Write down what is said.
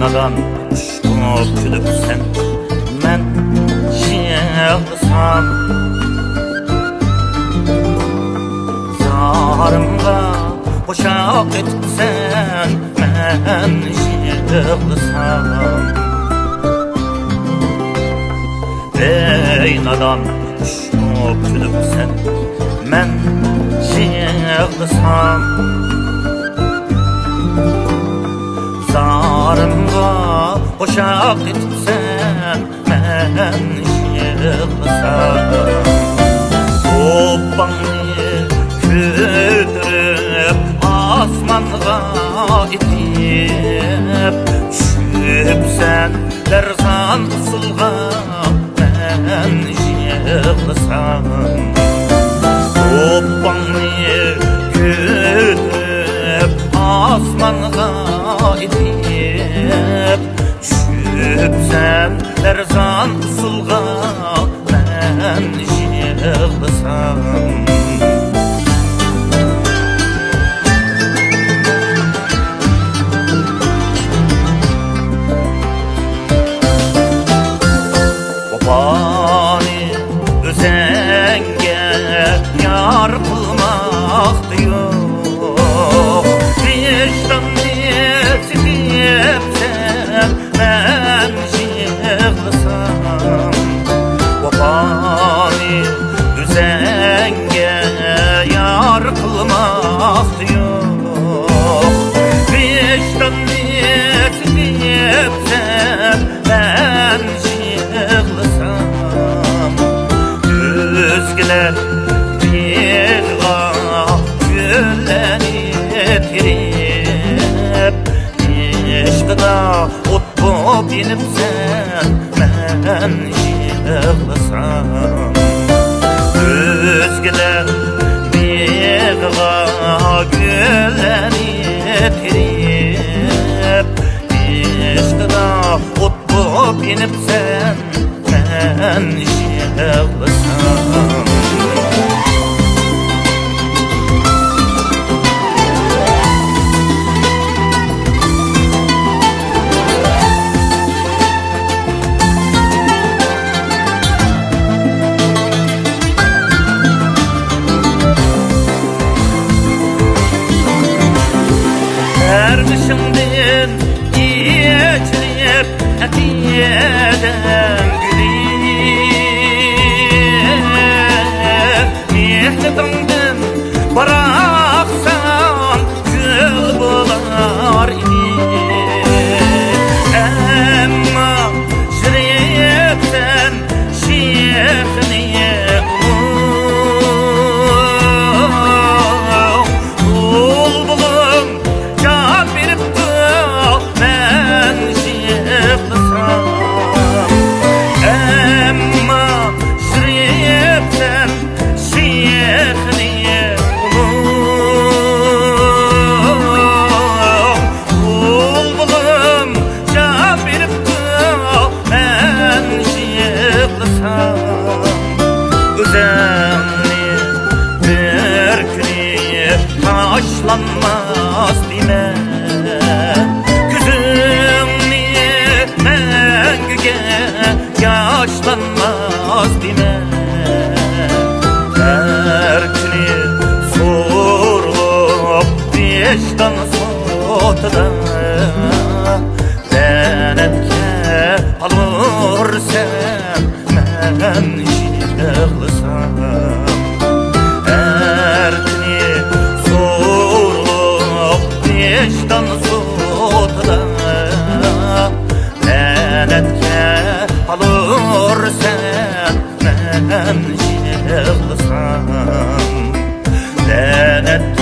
aynadan uçtup gülüp sen men yığılsam zarımga boşak etsen men yığılsam aynadan uçtup gülüp sen men yığılsam zarımga boşak etsen men yığılsam topanı küldürüp asmanga itip düşüpsen lerzan sulga men yığılsam topanı küldürüp asmanga itip düşüpsen lerzan sulga men yığılsam vafani özenge yar kılmak yok vicdan yetipsen men yığılsam vafani özenge yar kılmak yok vicdan yetipsen men yığılsam özgeler bir güllenip girip işkıda ot bop yenipsen men yığılsam özgeler bir güllenip girip işkıda ot bop yenipsen men yığılsam Ermişimden geçirip etiyeden gülüp mihnetimden bıraksan gül bular idi emma şiriyepten şeyhniye taşlanmaz dime Küzümni mengüge yaşlanmaz dime Her günü sorulup vicdan sotuda Denetke alırsan men yığılsam vicdan sotuda lanetke alırsan men yığılsam lanet